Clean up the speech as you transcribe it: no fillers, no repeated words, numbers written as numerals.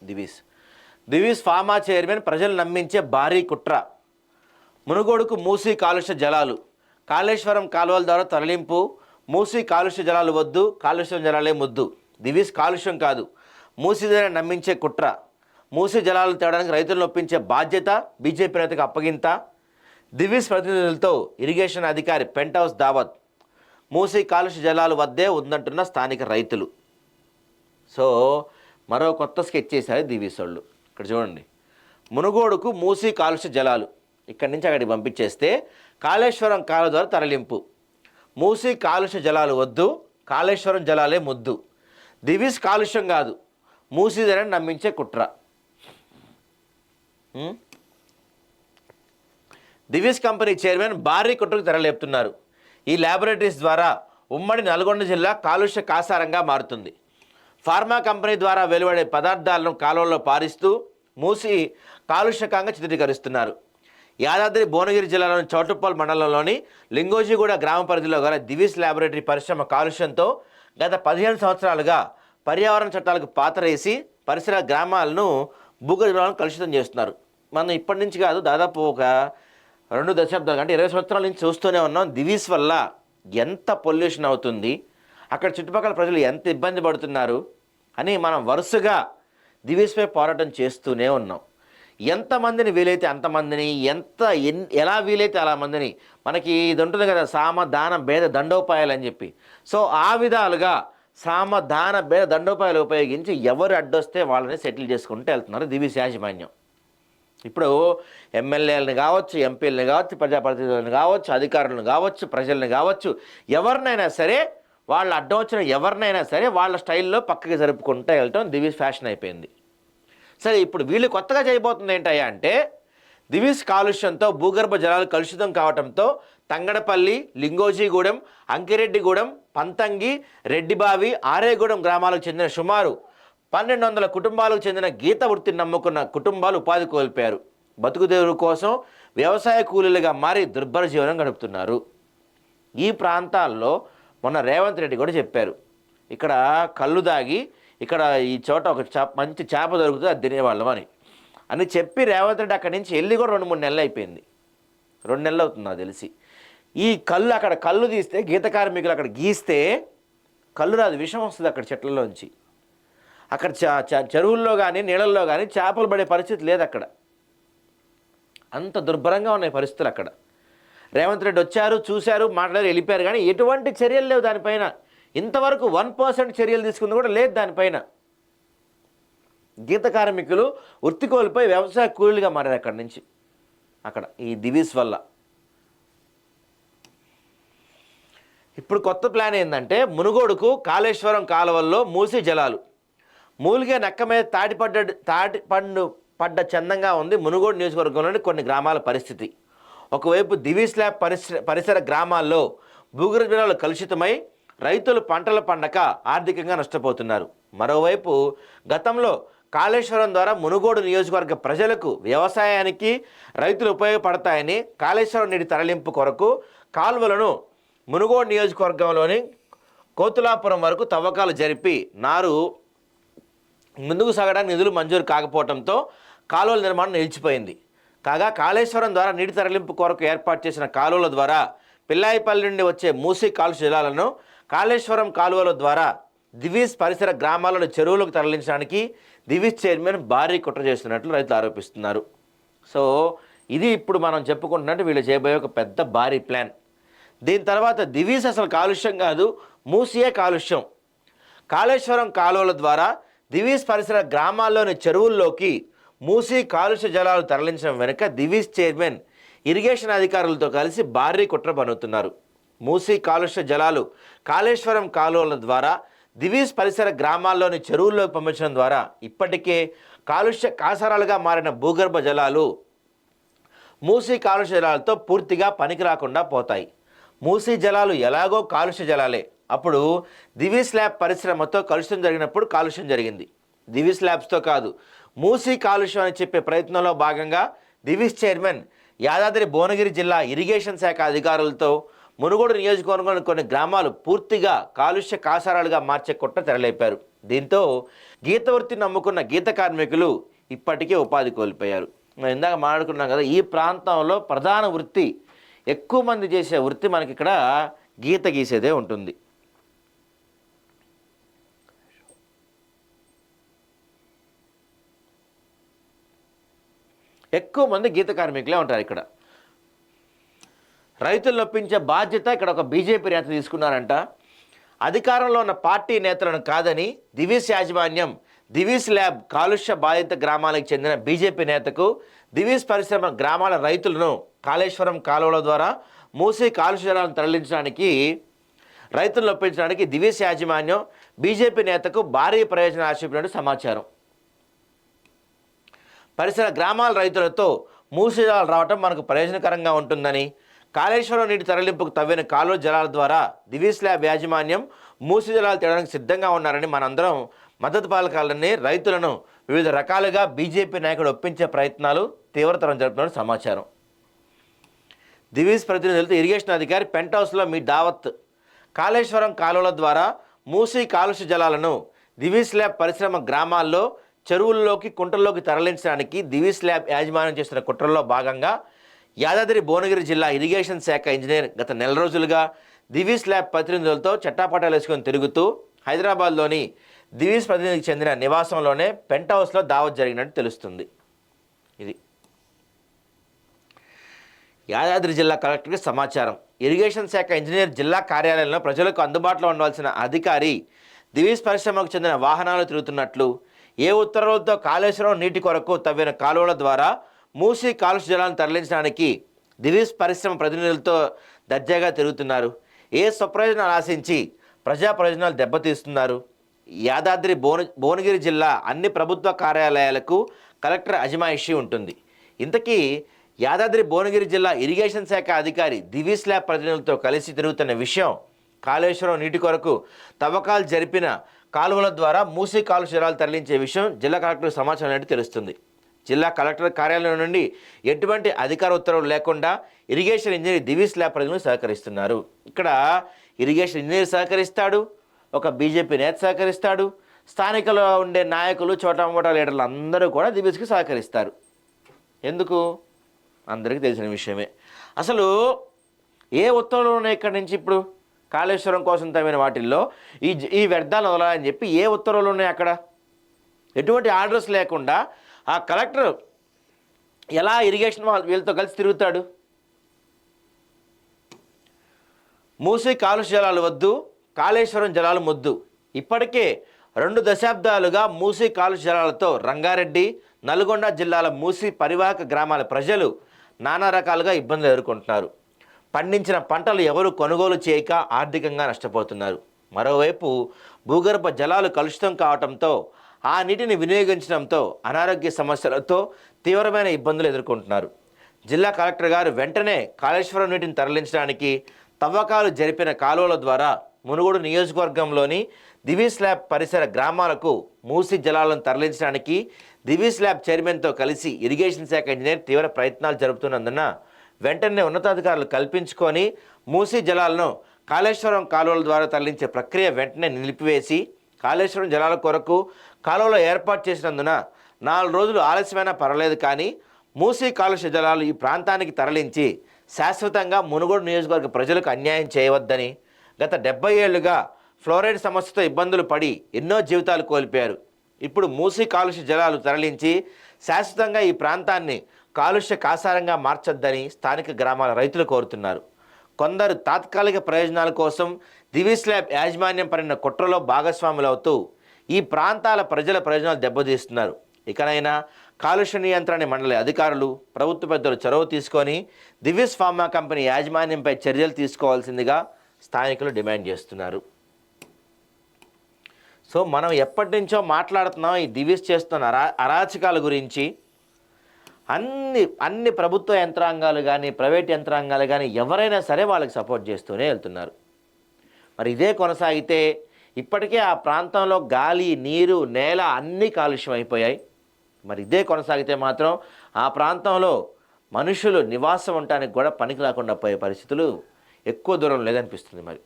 Divi's Divi's pharma chairman ప్రజలు నమ్మించే భారీ కుట్ర. మునుగోడుకు మూసీ కాలుష్య జలాలు, కాళేశ్వరం కాలువల ద్వారా తరలింపు. మూసీ కాలుష్య జలాలు వద్దు, కాలుష్యం జలాలే ముద్దు. దివీస్ కాలుష్యం కాదు, మూసీ ద్వారా నమ్మించే కుట్ర. మూసీ జలాలు తేవడానికి రైతులను ఒప్పించే బాధ్యత బీజేపీ నేతకు అప్పగింత. దివీస్ ప్రతినిధులతో ఇరిగేషన్ అధికారి పెంట్ హౌస్ దావత్. మూసీ కాలుష్య జలాలు వద్దే ఉందంటున్న స్థానిక రైతులు. సో మరో కొత్త స్కెచ్ చేశారు దివీస్ వాళ్ళు. ఇక్కడ చూడండి, మునుగోడుకు మూసీ కాలుష్య జలాలు ఇక్కడి నుంచి అక్కడికి పంపించేస్తే కాళేశ్వరం కాలువ ద్వారా తరలింపు. మూసీ కాలుష్య జలాలు వద్దు, కాళేశ్వరం జలాలే ముద్దు. దివీస్ కాలుష్యం కాదు, మూసీదని నమ్మించే కుట్ర. దివీస్ కంపెనీ చైర్మన్ భారీ కుట్రకు తెరలేపుతున్నారు. ఈ ల్యాబొరేటరీస్ ద్వారా ఉమ్మడి నల్గొండ జిల్లా కాలుష్య కాసారంగా మారుతుంది. ఫార్మా కంపెనీ ద్వారా వెలువడే పదార్థాలను కాలువల్లో పారిస్తూ మూసి కాలుష్యకంగా చిత్రీకరిస్తున్నారు. యాదాద్రి భువనగిరి జిల్లాలోని చౌటుప్పల్ మండలంలోని లింగోజిగూడ గ్రామ పరిధిలో గల దివీస్ ల్యాబొరేటరీ పరిశ్రమ కాలుష్యంతో గత 15 సంవత్సరాలుగా పర్యావరణ చట్టాలకు పాతరేసి పరిసర గ్రామాలను భూగర్భాలను కలుషితం చేస్తున్నారు. మనం ఇప్పటి నుంచి కాదు, దాదాపు ఒక 2 దశాబ్దాలు అంటే 20 సంవత్సరాల నుంచి చూస్తూనే ఉన్నాం. దివీస్ వల్ల ఎంత పొల్యూషన్ అవుతుంది, అక్కడ చుట్టుపక్కల ప్రజలు ఎంత ఇబ్బంది పడుతున్నారు అని మనం వరుసగా దివీస్పై పోరాటం చేస్తూనే ఉన్నాం. ఎంతమందిని వీలైతే అంతమందిని, ఎలా వీలైతే అలా మందిని, మనకి ఇది ఉంటుంది కదా సామ దాన భేద దండోపాయాలు అని చెప్పి. సో ఆ విధాలుగా సామ దాన భేద దండోపాయాలు ఉపయోగించి ఎవరు అడ్డొస్తే వాళ్ళని సెటిల్ చేసుకుంటూ వెళ్తున్నారు దివీస్ యాజమాన్యం. ఇప్పుడు ఎమ్మెల్యేలను కావచ్చు, ఎంపీలను కావచ్చు, ప్రజాప్రతినిధులను కావచ్చు, అధికారులను కావచ్చు, ప్రజలను కావచ్చు, ఎవరినైనా సరే వాళ్ళు అడ్డం వచ్చిన ఎవరినైనా సరే వాళ్ళ స్టైల్లో పక్కకి జరుపుకుంటూ వెళ్ళటం దివీస్ ఫ్యాషన్ అయిపోయింది. సరే, ఇప్పుడు వీళ్ళు కొత్తగా చేయబోతుంది ఏంటయ్యా అంటే, దివీస్ కాలుష్యంతో భూగర్భ జలాలు కలుషితం కావడంతో తంగడపల్లి, లింగోజిగూడెం, అంకిరెడ్డిగూడెం, పంతంగి, రెడ్డిబావి, ఆరేగూడెం గ్రామాలకు చెందిన సుమారు 1200 కుటుంబాలకు చెందిన గీత వృత్తిని నమ్ముకున్న కుటుంబాలు ఉపాధి కోల్పోయారు. బతుకుదెరువు కోసం వ్యవసాయ కూలీలుగా మారి దుర్భర జీవనం గడుపుతున్నారు. ఈ ప్రాంతాల్లో మొన్న రేవంత్ రెడ్డి కూడా చెప్పారు, ఇక్కడ కళ్ళు దాగి ఇక్కడ ఈ చోట ఒక మంచి చేప దొరుకుతుంది, అది తినేవాళ్ళం అని చెప్పి రేవంత్ రెడ్డి అక్కడి నుంచి వెళ్ళి కూడా 2-3 నెలలు అయిపోయింది. 2 నెలలు అవుతుంది నాకు తెలిసి. ఈ కళ్ళు అక్కడ కళ్ళు తీస్తే, గీత కార్మికులు అక్కడ గీస్తే కళ్ళు రాదు, విషం వస్తుంది అక్కడ చెట్లలోంచి. అక్కడ చెరువుల్లో కానీ నీళ్ళల్లో కానీ చేపలు పడే పరిస్థితి లేదు అక్కడ. అంత దుర్భరంగా ఉన్నాయి పరిస్థితులు అక్కడ. రేవంత్ రెడ్డి వచ్చారు, చూశారు, మాట్లాడారు, వెళ్ళిపోయారు, కానీ ఎటువంటి చర్యలు లేవు దానిపైన. ఇంతవరకు 1% చర్యలు తీసుకుంది కూడా లేదు దానిపైన. గీత కార్మికులు వృత్తి కోల్పోయి వ్యవసాయ కూలీలుగా మారారు అక్కడి నుంచి అక్కడ ఈ దివీస్ వల్ల. ఇప్పుడు కొత్త ప్లాన్ ఏంటంటే, మునుగోడుకు కాళేశ్వరం కాలువల్లో మూసీ జలాలు. మూలిగే నక్క మీద తాటిపండు పడ్డ చందంగా ఉంది మునుగోడు నియోజకవర్గంలోని కొన్ని గ్రామాల పరిస్థితి. ఒకవైపు దివీస్ ల్యాబ్ పరిసర గ్రామాల్లో భూగర్భ జలాలు కలుషితమై రైతులు పంటలు పండక ఆర్థికంగా నష్టపోతున్నారు. మరోవైపు గతంలో కాళేశ్వరం ద్వారా మునుగోడు నియోజకవర్గ ప్రజలకు, వ్యవసాయానికి, రైతులు ఉపయోగపడతాయని కాళేశ్వరం నీటి తరలింపు కొరకు కాలువలను మునుగోడు నియోజకవర్గంలోని కోతులాపురం వరకు తవ్వకాలు జరిపి నారు ముందుకు సాగడానికి నిధులు మంజూరు కాకపోవడంతో కాలువల నిర్మాణం నిలిచిపోయింది. కాగా కాళేశ్వరం ద్వారా నీటి తరలింపు కొరకు ఏర్పాటు చేసిన కాలువల ద్వారా పిల్లాయిపల్లి నుండి వచ్చే మూసీ కాలుష్య జలాలను కాళేశ్వరం కాలువల ద్వారా దివీస్ పరిసర గ్రామాలను చెరువులకు తరలించడానికి దివీస్ చైర్మన్ భారీ కుట్ర చేస్తున్నట్లు రైతులు ఆరోపిస్తున్నారు. సో ఇది ఇప్పుడు మనం చెప్పుకుంటున్నట్టు వీళ్ళు చేయబోయే ఒక పెద్ద భారీ ప్లాన్. దీని తర్వాత దివీస్ అసలు కాలుష్యం కాదు, మూసీయే కాలుష్యం. కాళేశ్వరం కాలువల ద్వారా దివీస్ పరిసర గ్రామాల్లోని చెరువుల్లోకి మూసీ కాలుష్య జలాలు తరలించడం వెనుక దివీస్ చైర్మన్ ఇరిగేషన్ అధికారులతో కలిసి భారీ కుట్ర పన్నుతున్నారు. మూసీ కాలుష్య జలాలు కాళేశ్వరం కాలువల ద్వారా దివీస్ పరిసర గ్రామాల్లోని చెరువుల్లోకి పంపించడం ద్వారా ఇప్పటికే కాలుష్య కాసారాలుగా మారిన భూగర్భ జలాలు మూసీ కాలుష్య జలాలతో పూర్తిగా పనికి రాకుండా పోతాయి. మూసీ జలాలు ఎలాగో కాలుష్య జలాలే. అప్పుడు దివీస్ ల్యాబ్ పరిశ్రమతో కలుషితం జరిగినప్పుడు కాలుష్యం జరిగింది. దివీస్ ల్యాబ్స్తో కాదు, మూసీ కాలుష్యం అని చెప్పే ప్రయత్నంలో భాగంగా దివీస్ చైర్మన్ యాదాద్రి భువనగిరి జిల్లా ఇరిగేషన్ శాఖ అధికారులతో మునుగోడు నియోజకవర్గంలోని కొన్ని గ్రామాలు పూర్తిగా కాలుష్య కాసారాలుగా మార్చే కుట్ర తెరలేపారు. దీంతో గీత వృత్తిని నమ్ముకున్న గీత కార్మికులు ఇప్పటికే ఉపాధి కోల్పోయారు. మనం ఇందాక మాట్లాడుకున్నాం కదా, ఈ ప్రాంతంలో ప్రధాన వృత్తి, ఎక్కువ మంది చేసే వృత్తి మనకి ఇక్కడ గీత గీసేదే ఉంటుంది. ఎక్కువ మంది గీత కార్మికులే ఉంటారు ఇక్కడ. రైతులు నొప్పించే బాధ్యత ఇక్కడ ఒక బీజేపీ నేత తీసుకున్నారంట. అధికారంలో ఉన్న పార్టీ నేతలను కాదని దివీస్ యాజమాన్యం దివీస్ ల్యాబ్ కాలుష్య బాధిత గ్రామాలకు చెందిన బీజేపీ నేతకు దివీస్ పరిశ్రమ గ్రామాల రైతులను కాళేశ్వరం కాలువల ద్వారా మూసి కాలుష్య జలాలను తరలించడానికి, రైతులను నొప్పించడానికి దివీస్ యాజమాన్యం బీజేపీ నేతకు భారీ ప్రయోజనం ఆశించినట్టు సమాచారం. పరిసర గ్రామాల రైతులతో మూసి జలాలు రావటం మనకు ప్రయోజనకరంగా ఉంటుందని, కాళేశ్వరం నీటి తరలింపుకు తవ్విన కాలువ జలాల ద్వారా దివీస్ ల్యాబ్ యాజమాన్యం మూసి జలాలు తేవడానికి సిద్ధంగా ఉన్నారని మనందరం మద్దతు పలకాలని రైతులను వివిధ రకాలుగా బీజేపీ నాయకుడు ఒప్పించే ప్రయత్నాలు తీవ్రతరం జరుపుతున్నట్టు సమాచారం. దివీస్ ప్రతినిధులతో ఇరిగేషన్ అధికారి పెంట్ హౌస్లో మీ దావత్. కాళేశ్వరం కాలువల ద్వారా మూసి కాలుష్య జలాలను దివీస్ ల్యాబ్ పరిశ్రమ గ్రామాల్లో చెరువుల్లోకి, కుంటల్లోకి తరలించడానికి దివీస్ ల్యాబ్ యాజమాన్యం చేస్తున్న కుట్రల్లో భాగంగా యాదాద్రి భువనగిరి జిల్లా ఇరిగేషన్ శాఖ ఇంజనీర్ గత నెల రోజులుగా దివీస్ ల్యాబ్ ప్రతినిధులతో చట్టాపట్టాలు వేసుకొని తిరుగుతూ హైదరాబాద్లోని దివీస్ ప్రతినిధికి చెందిన నివాసంలోనే పెంట్ హౌస్లో దావత్ జరిగినట్టు తెలుస్తుంది. ఇది యాదాద్రి జిల్లా కలెక్టర్కి సమాచారం. ఇరిగేషన్ శాఖ ఇంజనీర్ జిల్లా కార్యాలయంలో ప్రజలకు అందుబాటులో ఉండవలసిన అధికారి దివీస్ పరిశ్రమకు చెందిన వాహనాలు తిరుగుతున్నట్లు, ఏ ఉత్తర్వులతో కాళేశ్వరం నీటి కొరకు తవ్విన కాలువల ద్వారా మూసి కాలుష్య జలాలను తరలించడానికి దివీస్ పరిశ్రమ ప్రతినిధులతో దర్జాగా తిరుగుతున్నారు, ఏ స్వప్రయోజనాలు ఆశించి ప్రజా ప్రయోజనాలు దెబ్బతీస్తున్నారు. యాదాద్రి భువనగిరి జిల్లా అన్ని ప్రభుత్వ కార్యాలయాలకు కలెక్టర్ అజమాయిషీ ఉంటుంది. ఇంతకీ యాదాద్రి భువనగిరి జిల్లా ఇరిగేషన్ శాఖ అధికారి దివీస్ ల్యాబ్ ప్రతినిధులతో కలిసి తిరుగుతున్న విషయం, కాళేశ్వరం నీటి కొరకు తవ్వకాలు జరిపిన కాలువల ద్వారా మూసి కాలుష్య జలాలు తరలించే విషయం జిల్లా కలెక్టర్ సమాచారం అనేది తెలుస్తుంది. జిల్లా కలెక్టర్ కార్యాలయం నుండి ఎటువంటి అధికార ఉత్తర్వులు లేకుండా ఇరిగేషన్ ఇంజనీర్ దివీస్ ల్యాబ్ ప్రజలు సహకరిస్తున్నారు. ఇక్కడ ఇరిగేషన్ ఇంజనీర్ సహకరిస్తాడు, ఒక బీజేపీ నేత సహకరిస్తాడు, స్థానికలో ఉండే నాయకులు, చోటామోటా లీడర్లు అందరూ కూడా దివీస్కి సహకరిస్తారు. ఎందుకు? అందరికీ తెలిసిన విషయమే. అసలు ఏ ఉత్తర్వులు ఉన్నాయి ఇక్కడి నుంచి? ఇప్పుడు కాళేశ్వరం కోసం తగిన వాటిల్లో ఈ వ్యర్థాలు వదలాలని చెప్పి ఏ ఉత్తర్వులు ఉన్నాయి? అక్కడ ఎటువంటి ఆర్డర్స్ లేకుండా ఆ కలెక్టర్ ఎలా ఇరిగేషన్ వీళ్ళతో కలిసి తిరుగుతాడు? మూసి కాలుష్య జలాలు వద్దు, కాళేశ్వరం జలాలు ముద్దు. ఇప్పటికే 2 దశాబ్దాలుగా మూసి కాలుష్య జలాలతో రంగారెడ్డి, నల్గొండ జిల్లాల మూసి పరివాహక గ్రామాల ప్రజలు నానా రకాలుగా ఇబ్బందులు ఎదుర్కొంటున్నారు. పండించిన పంటలు ఎవరు కొనుగోలు చేయక ఆర్థికంగా నష్టపోతున్నారు. మరోవైపు భూగర్భ జలాలు కలుషితం కావడంతో, ఆ నీటిని వినియోగించడంతో అనారోగ్య సమస్యలతో తీవ్రమైన ఇబ్బందులు ఎదుర్కొంటున్నారు. జిల్లా కలెక్టర్ గారు వెంటనే కాళేశ్వరం నీటిని తరలించడానికి తవ్వకాలు జరిపిన కాలువల ద్వారా మునుగోడు నియోజకవర్గంలోని దివీస్ ల్యాబ్ పరిసర గ్రామాలకు మూసి జలాలను తరలించడానికి దివీస్ ల్యాబ్ చైర్మన్తో కలిసి ఇరిగేషన్ శాఖ ఇంజనీర్ తీవ్ర ప్రయత్నాలు జరుపుతున్నందున వెంటనే ఉన్నతాధికారులు కల్పించుకొని మూసి జలాలను కాళేశ్వరం కాలువల ద్వారా తరలించే ప్రక్రియ వెంటనే నిలిపివేసి, కాళేశ్వరం జలాల కొరకు కాలువలో ఏర్పాటు చేసినందున 4 రోజులు ఆలస్యమైనా పర్వాలేదు, కానీ మూసి కాలుష్య జలాలు ఈ ప్రాంతానికి తరలించి శాశ్వతంగా మునుగోడు నియోజకవర్గ ప్రజలకు అన్యాయం చేయవద్దని, గత 70 ఏళ్లుగా ఫ్లోరైడ్ సమస్యతో ఇబ్బందులు పడి ఎన్నో జీవితాలు కోల్పోయారు. ఇప్పుడు మూసి కాలుష్య జలాలు తరలించి శాశ్వతంగా ఈ ప్రాంతాన్ని కాలుష్య కాసారంగా మార్చొద్దని స్థానిక గ్రామాల రైతులు కోరుతున్నారు. కొందరు తాత్కాలిక ప్రయోజనాల కోసం దివీస్ ల్యాబ్ యాజమాన్యం పడిన కుట్రలో భాగస్వాములవుతూ ఈ ప్రాంతాల ప్రజల ప్రయోజనాలు దెబ్బతీస్తున్నారు. ఇకనైనా కాలుష్య నియంత్రణ మండలి అధికారులు, ప్రభుత్వ పెద్దలు చొరవ తీసుకొని దివీస్ ఫార్మా కంపెనీ యాజమాన్యంపై చర్యలు తీసుకోవాల్సిందిగా స్థానికులు డిమాండ్ చేస్తున్నారు. సో మనం ఎప్పటి నుంచో మాట్లాడుతున్నాం ఈ దివీస్ చేస్తున్న అరాచకాల గురించి. అన్ని ప్రభుత్వ యంత్రాంగాలు కానీ, ప్రైవేట్ యంత్రాంగాలు కానీ ఎవరైనా సరే వాళ్ళకి సపోర్ట్ చేస్తూనే వెళ్తున్నారు. మరి ఇదే కొనసాగితే ఇప్పటికే ఆ ప్రాంతంలో గాలి, నీరు, నేల అన్నీ కాలుష్యం అయిపోయాయి. మరి ఇదే కొనసాగితే మాత్రం ఆ ప్రాంతంలో మనుషులు నివాసం ఉండటానికి కూడా పనికి రాకుండా పోయే పరిస్థితులు ఎక్కువ దూరం లేదనిపిస్తుంది మరి.